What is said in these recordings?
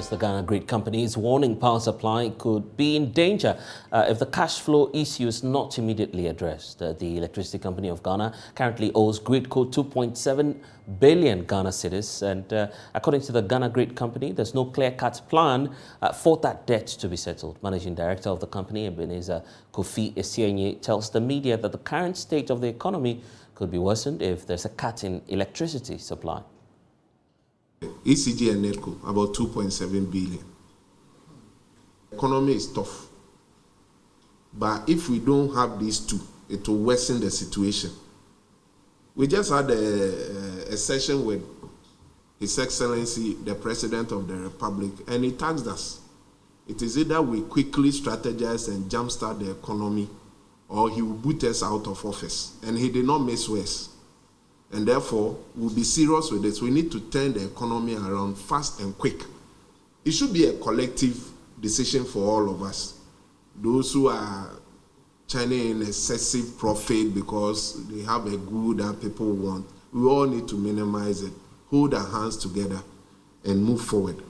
Yes, the Ghana Grid company is warning power supply could be in danger if the cash flow issue is not immediately addressed. The electricity company of Ghana currently owes GRIDCo 2.7 billion Ghana cedis, and according to the Ghana Grid company, there's no clear-cut plan for that debt to be settled. Managing Director of the company, Ebenezer Kofi Esienye, tells the media that the current state of the economy could be worsened if there's a cut in electricity supply. ECG and NETCO, about 2.7 billion. Economy is tough. But if we don't have these two, it will worsen the situation. We just had a session with His Excellency, the President of the Republic, and he tasked us. It is either we quickly strategize and jumpstart the economy, or he will boot us out of office. And he did not miss worse. And therefore, we'll be serious with this. We need to turn the economy around fast and quick. It should be a collective decision for all of us. Those who are churning in excessive profit because they have a good that people want, we all need to minimize it, hold our hands together, and move forward.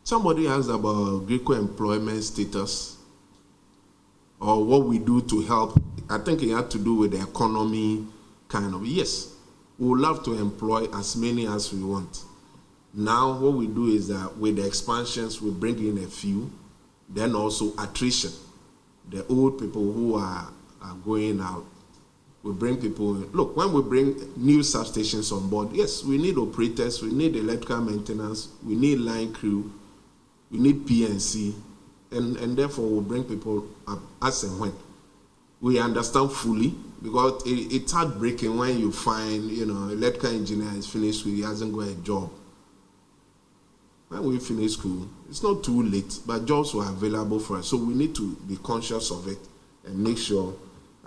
Somebody asked about GRIDCo employment status or what we do to help. I think it had to do with the economy. Kind of, yes, we would love to employ as many as we want. Now, what we do is that with the expansions, we bring in a few, then also attrition. The old people who are going out, we bring people in. Look, when we bring new substations on board, yes, we need operators, we need electrical maintenance, we need line crew, we need PNC, and therefore we'll bring people up as and when. We understand fully, because it's heartbreaking when you find, electrical engineer is finished school, he hasn't got a job. When we finish school, it's not too late, but jobs were available for us. So we need to be conscious of it and make sure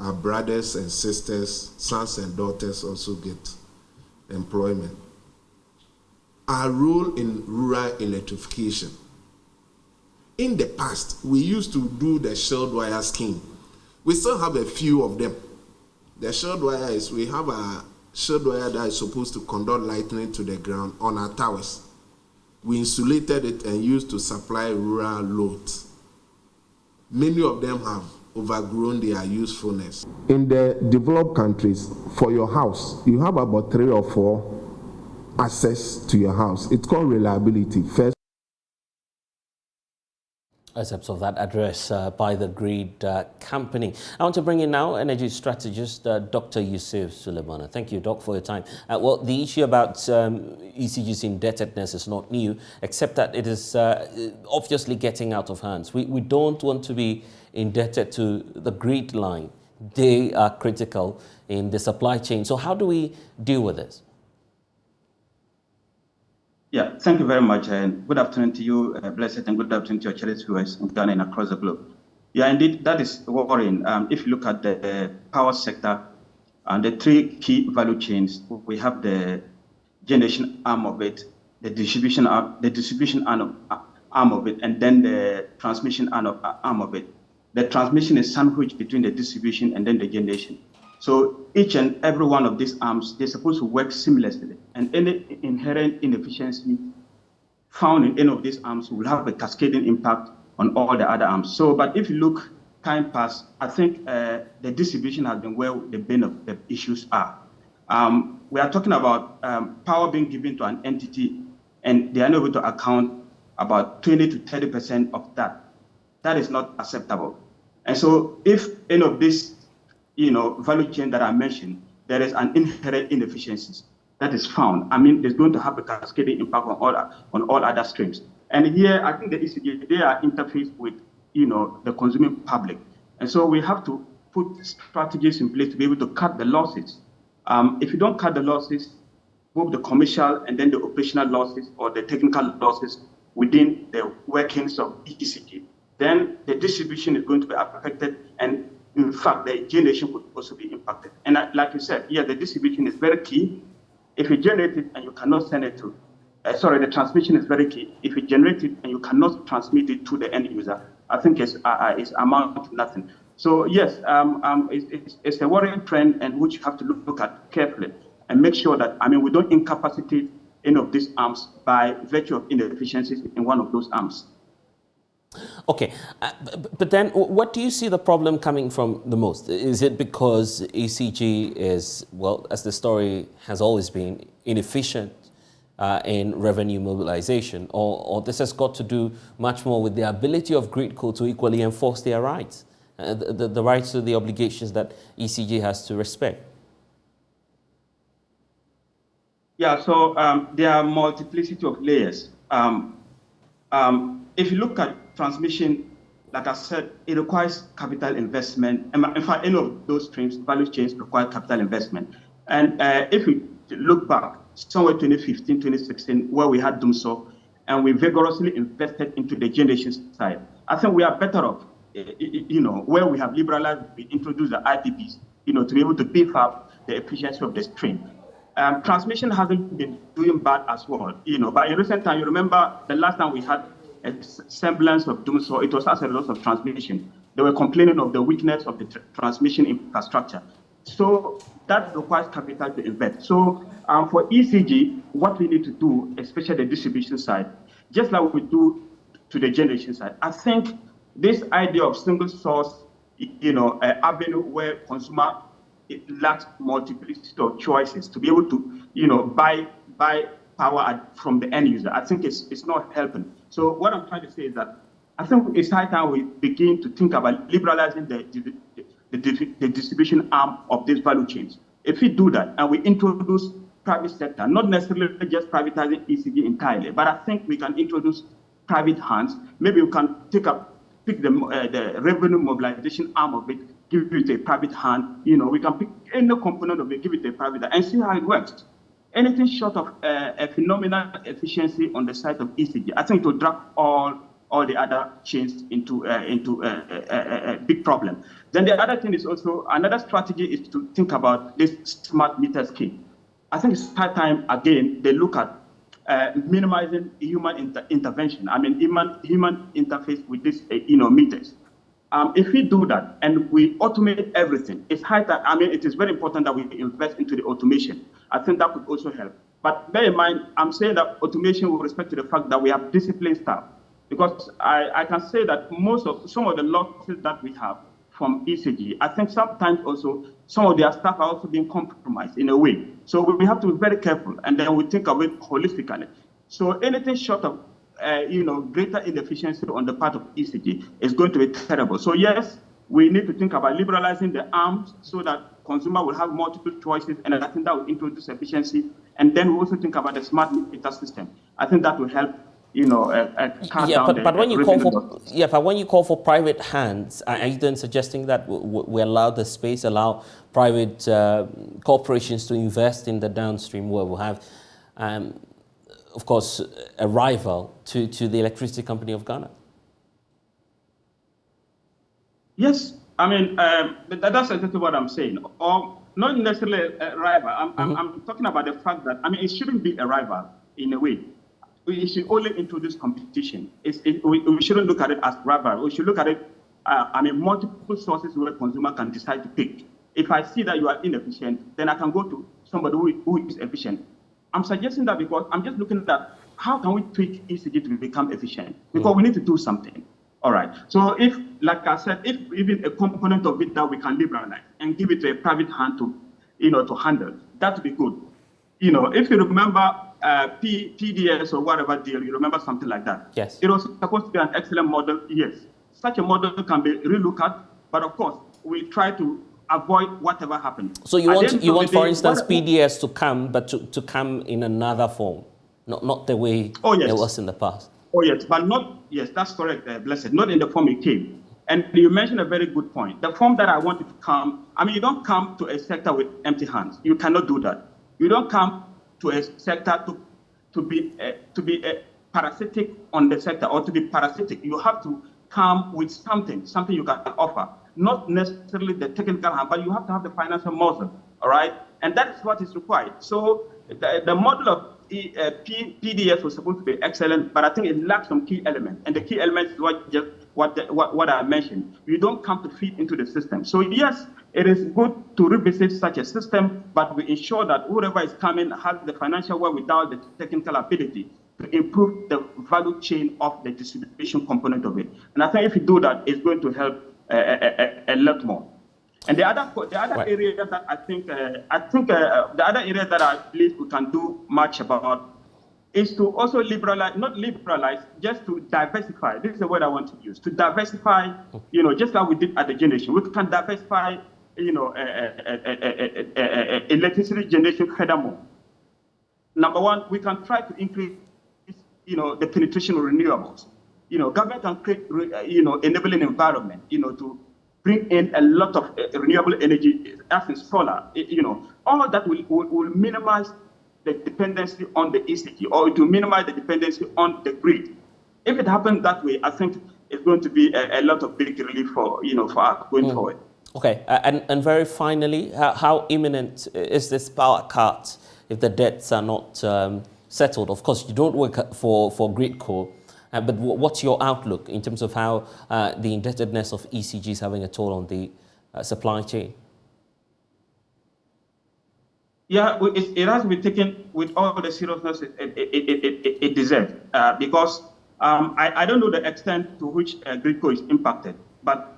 our brothers and sisters, sons and daughters also get employment. Our role in rural electrification. In the past, we used to do the shelled wire scheme. We still have a few of them. The shelled wire is, we have a shelled wire that is supposed to conduct lightning to the ground on our towers. We insulated it and used to supply rural loads. Many of them have overgrown their usefulness. In the developed countries, for your house, you have about 3 or 4 access to your house. It's called reliability. First, excerpts of that address by the Grid company. I want to bring in now energy strategist Dr. Yusuf Suleimana. Thank you, Doc, for your time. Well, the issue about ECG's indebtedness is not new, except that it is obviously getting out of hands. We don't want to be indebted to the grid line. They are critical in the supply chain. So how do we deal with this? Yeah, thank you very much, and good afternoon to you, Blessed, and good afternoon to your charity viewers in Ghana and across the globe. Yeah, indeed, that is worrying. If you look at the power sector and the 3 key value chains, we have the generation arm of it, the distribution arm of it, and then the transmission arm of it. The transmission is sandwiched between the distribution and then the generation. So each and every one of these arms, they're supposed to work seamlessly, and any inherent inefficiency found in any of these arms will have a cascading impact on all the other arms. So, but if you look time past, I think the distribution has been where the bane of the issues are. We are talking about power being given to an entity, and they are not able to account about 20 to 30% of that. That is not acceptable. And so if any of these value chain that I mentioned, there is an inherent inefficiencies that is found. I mean, there's going to have a cascading impact on all other streams. And here, I think the ECG, they are interfaced with, the consuming public. And so we have to put strategies in place to be able to cut the losses. If you don't cut the losses, both the commercial and then the operational losses or the technical losses within the workings of ECG, then the distribution is going to be affected, and in fact, the generation could also be impacted. And like you said, yeah, the distribution is very key. If you generate it and you cannot send it to, the transmission is very key. If you generate it and you cannot transmit it to the end user, I think it's amount to nothing. So yes, it's a worrying trend, and which you have to look at carefully and make sure that, we don't incapacitate any of these arms by virtue of inefficiencies in one of those arms. Okay, but then what do you see the problem coming from the most? Is it because ECG is, well, as the story has always been, inefficient in revenue mobilization, or this has got to do much more with the ability of GRIDCo to equally enforce their rights, the rights to the obligations that ECG has to respect? Yeah, so there are multiplicity of layers. If you look at transmission, like I said, it requires capital investment. In fact, any of those streams, value chains require capital investment. And if we look back, somewhere 2015, 2016, where we had DUMSO, and we vigorously invested into the generation side, I think we are better off, where we have liberalized, we introduced the IPPs, to be able to beef up the efficiency of the stream. Transmission hasn't been doing bad as well, but in recent time, you remember the last time we had a semblance of DUMSO, it was as a loss of transmission. They were complaining of the weakness of the transmission infrastructure. So that requires capital to invest. So for ECG, what we need to do, especially the distribution side, just like we do to the generation side, I think this idea of single source, avenue where consumer lacks multiplicity of choices to be able to, buy power from the end user, I think it's not helping. So what I'm trying to say is that I think it's high time we begin to think about liberalizing the distribution arm of these value chains. If we do that and we introduce private sector, not necessarily just privatizing ECG entirely, but I think we can introduce private hands. Maybe we can pick the revenue mobilization arm of it, give it a private hand. We can pick any component of it, give it a private hand, and see how it works. Anything short of a phenomenal efficiency on the side of ECG, I think it will drag all the other chains into a big problem. Then the other thing is also, another strategy is to think about this smart meter scheme. I think it's high time, again, they look at minimizing human intervention. I mean, human interface with these meters. If we do that and we automate everything, it's high time. I mean, it is very important that we invest into the automation. I think that could also help. But bear in mind, I'm saying that automation with respect to the fact that we have disciplined staff. Because I can say that some of the losses that we have from ECG, I think sometimes also some of their staff are also being compromised in a way. So we have to be very careful, and then we think of it holistically. So anything short of greater inefficiency on the part of ECG is going to be terrible. So yes, we need to think about liberalizing the arms so that consumer will have multiple choices, and I think that will introduce efficiency. And then we also think about the smart meter system. I think that will help. But when you call for private hands, are you then suggesting that we allow the space, allow private corporations to invest in the downstream, where we'll have, of course, a rival to the electricity company of Ghana? Yes, I mean that's exactly what I'm saying. Or not necessarily a rival. I'm talking about the fact that it shouldn't be a rival in a way. We should only introduce competition. We shouldn't look at it as rival. We should look at it, multiple sources where consumer can decide to pick. If I see that you are inefficient, then I can go to somebody who is efficient. I'm suggesting that because I'm just looking at how can we tweak ECG to become efficient? Because we need to do something. All right. So if, like I said, if even a component of it that we can liberalize and give it to a private hand to handle, that would be good. If you remember PDS or whatever deal, you remember something like that. Yes. It was supposed to be an excellent model. Yes. Such a model can be relooked at, but of course, we try to avoid whatever happens. So you want, for instance, PDS to come, but to come in another form, not the way it was in the past. Oh, yes, but not, yes, that's correct, Blessed, not in the form it came. And you mentioned a very good point. The form that I wanted to come, you don't come to a sector with empty hands. You cannot do that. You don't come to a sector to be parasitic on the sector or to be parasitic. You have to come with something you can offer. Not necessarily the technical hand, but you have to have the financial muscle, all right? And that is what is required. So the model of PDS was supposed to be excellent, but I think it lacks some key elements. And the key elements is what just what I mentioned. You don't come to feed into the system. So yes, it is good to revisit such a system, but we ensure that whoever is coming has the financial work without the technical ability to improve the value chain of the distribution component of it. And I think if you do that, it's going to help a lot more. And the other right. area that I think the other area that I believe we can do much about is to also liberalize, not liberalize, just to diversify. This is the word I want to use. To diversify, just like we did at the generation, we can diversify, electricity generation furthermore. Number one, we can try to increase, the penetration of renewables. Government can create, enabling environment, to bring in a lot of renewable energy, as in solar. All that will minimize the dependency on the ECG, or to minimize the dependency on the grid. If it happens that way, I think it's going to be a lot of big relief for for us going forward. Okay, and very finally, how imminent is this power cut if the debts are not settled? Of course, you don't work for GRIDCo, but what's your outlook in terms of how the indebtedness of ECG is having a toll on the supply chain? Yeah, it has to be taken with all the seriousness it deserves, because I don't know the extent to which GRIDCo is impacted, but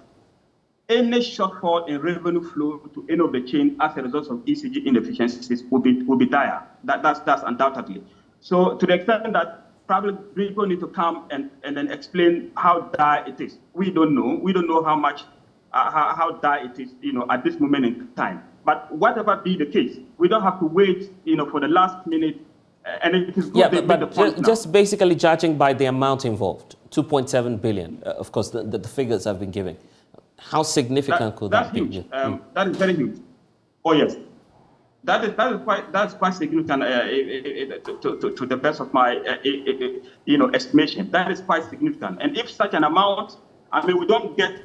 any shortfall in revenue flow to any of the chain as a result of ECG inefficiencies will be dire. That's undoubtedly. So to the extent that probably GRIDCo need to come and then explain how dire it is. We don't know. We don't know how much, how dire it is, at this moment in time. But whatever be the case, we don't have to wait, for the last minute. And it is good. Yeah, but just basically judging by the amount involved, 2.7 billion. Of course, the figures have been given. How significant could that be? That's huge. That is very huge. Oh yes, that's quite significant. To the best of my estimation, that is quite significant. And if such an amount, we don't get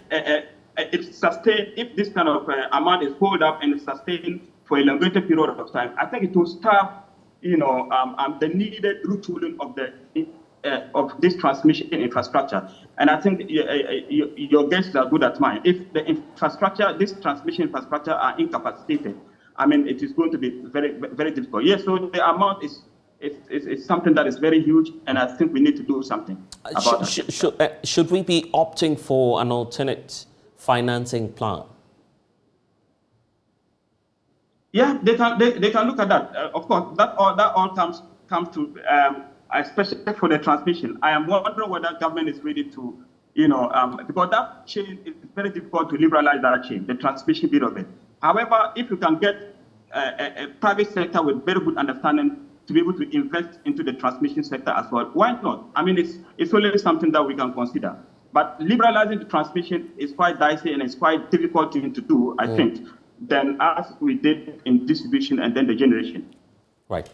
it's sustained. If this kind of amount is held up and sustained for a longer period of time, I think it will start, the needed retooling of this transmission infrastructure. And I think your guesses are good at mine. If the infrastructure, this transmission infrastructure are incapacitated, it is going to be very, very difficult. Yes, so the amount is something that is very huge, and I think we need to do something about that. Should we be opting for an alternate financing plan? Yeah, they can look at that. Of course, that all comes to especially for the transmission. I am wondering whether government is ready to, because that chain is very difficult to liberalize that chain, the transmission bit of it. However, if you can get a private sector with very good understanding to be able to invest into the transmission sector as well, why not? It's only something that we can consider. But liberalizing the transmission is quite dicey and it's quite difficult to do, I think, than as we did in distribution and then the generation. Right.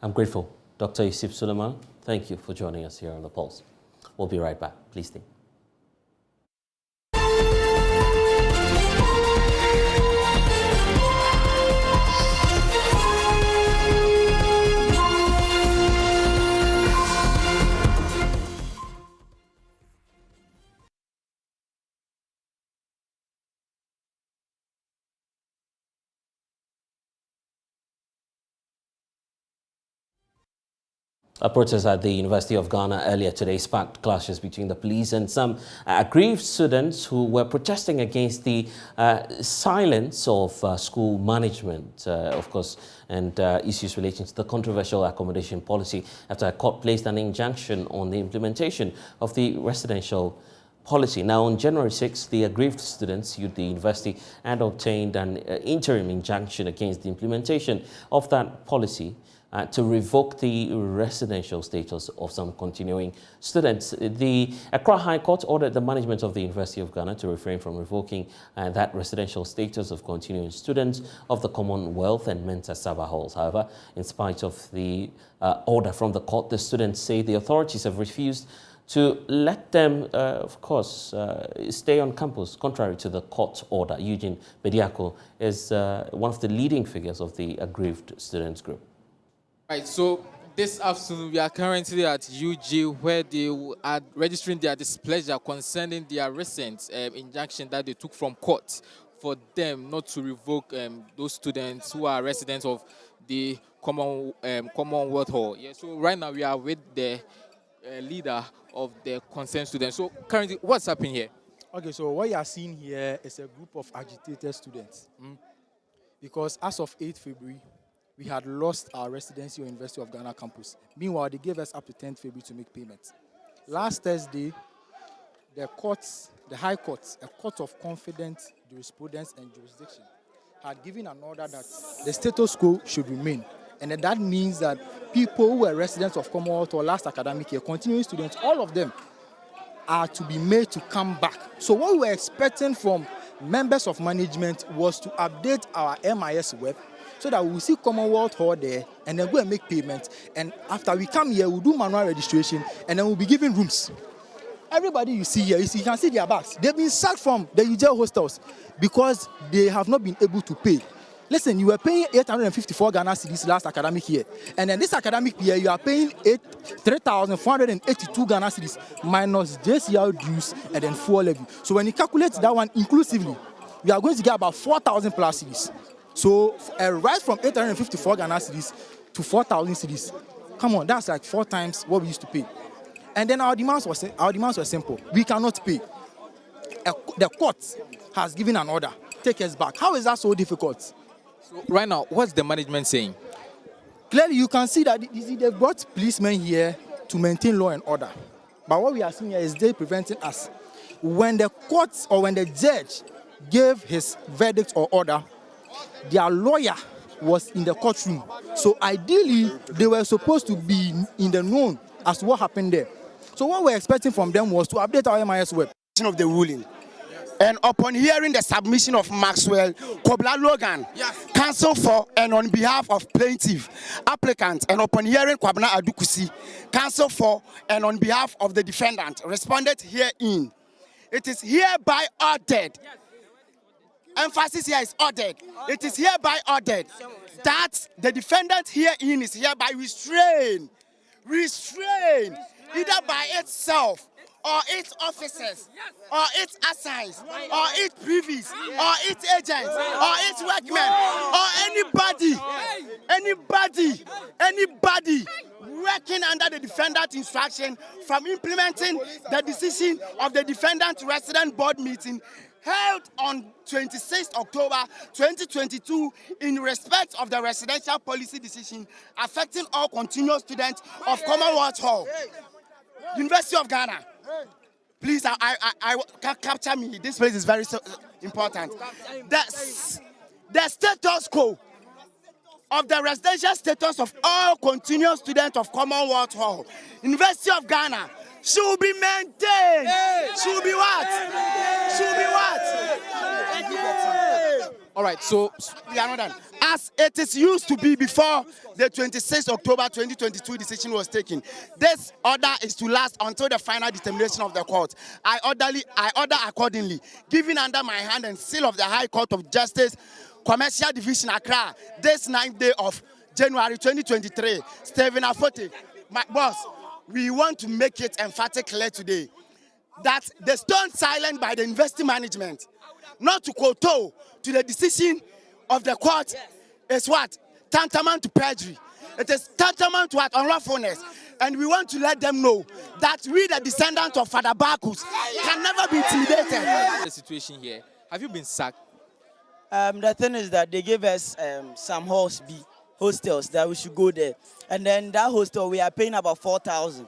I'm grateful. Dr. Yusuf Suleiman, thank you for joining us here on The Pulse. We'll be right back. Please stay. A protest at the University of Ghana earlier today sparked clashes between the police and some aggrieved students who were protesting against the silence of school management, of course, and issues relating to the controversial accommodation policy after a court placed an injunction on the implementation of the residential policy. Now, on January 6th, the aggrieved students sued the university and obtained an interim injunction against the implementation of that policy to revoke the residential status of some continuing students. The Accra High Court ordered the management of the University of Ghana to refrain from revoking that residential status of continuing students of the Commonwealth and Mensa Saba halls. However, in spite of the order from the court, the students say the authorities have refused to let them, of course, stay on campus, contrary to the court order. Eugene Bediako is one of the leading figures of the aggrieved students group. Right, so This afternoon, we are currently at UG, where they are registering their displeasure concerning their recent injunction that they took from court for them not to revoke those students who are residents of the Commonwealth Hall. Yeah, so right now we are with the leader of the concerned students. So currently, what's happening here? Okay, so what you are seeing here is a group of agitated students. Because as of 8th February, we had lost our residency on University of Ghana campus. Meanwhile, they gave us up to 10th February to make payments. Last Thursday, the High Court, a court of confident jurisprudence and jurisdiction, had given an order that the status quo should remain. And that means that people who were residents of Commonwealth or last academic year, continuing students, all of them are to be made to come back. So what we were expecting from members of management was to update our MIS web so that we will see Commonwealth Hall there and then go and make payments. And after we come here, we'll do manual registration and then we'll be given rooms. Everybody you see here, you can see their bags. They've been sacked from the UJ hostels because they have not been able to pay. Listen, you were paying 854 Ghana cedis last academic year. And then this academic year, you are paying 3,482 Ghana cedis minus JCR dues and then fuel levy. So when you calculate that one inclusively, we are going to get about 4,000 plus cedis. So a rise from 854 Ghana cedis to 4,000 cedis. Come on, that's like 4 times what we used to pay. And then our demands were simple. We cannot pay. The court has given an order. Take us back. How is that so difficult? So right now, what's the management saying? Clearly, you can see that they brought policemen here to maintain law and order. But what we are seeing here is they preventing us. When the court or when the judge gave his verdict or order, their lawyer was in the courtroom. So ideally, they were supposed to be in the known as to what happened there. So what we're expecting from them was to update our MIS web. Of the ruling. And upon hearing the submission of Maxwell, Kobla Logan, counsel for and on behalf of plaintiff, applicant, and upon hearing Kwabna Adukusi, counsel for and on behalf of the defendant, responded herein. It is hereby ordered. Emphasis here is ordered. It is hereby ordered that the defendant herein is hereby restrained, either by itself, or its officers, or its assigns, or its privies, or its agents, or its workmen, or anybody working under the defendant's instruction from implementing the decision of the defendant resident board meeting held on 26 October 2022 in respect of the residential policy decision affecting all continuous students of Commonwealth Hall, University of Ghana. Please, I capture me. This place is very important. The status quo of the residential status of all continuous students of Commonwealth Hall, University of Ghana, should be maintained. Should be what? All right, so we are not done. As it is used to be before the 26th October 2022 decision was taken, this order is to last until the final determination of the court. I order accordingly, given under my hand and seal of the High Court of Justice, Commercial Division Accra, this 9th day of January 2023. Stephen Afote, my boss, we want to make it emphatically clear today that the stone silent by the university management not to kowtow to the decision of the court is what? Tantamount to perjury. It is tantamount to what? Unlawfulness. And we want to let them know that we, the descendants of Father Bacchus, can never be intimidated. The situation here, have you been sacked? The thing is that they gave us some hostels that we should go there. And then that hostel, we are paying about 4,000.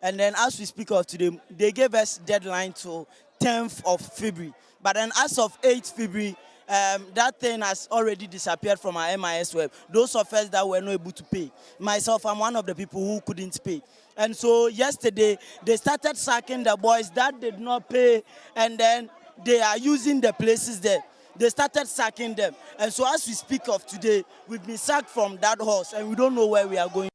And then as we speak of today, they gave us deadline to 10th of February. But then as of 8th February, that thing has already disappeared from our MIS web. Those of us that were not able to pay. Myself, I'm one of the people who couldn't pay. And so yesterday, they started sacking the boys that did not pay. And then they are using the places there. They started sacking them. And so as we speak of today, we've been sacked from that house and we don't know where we are going.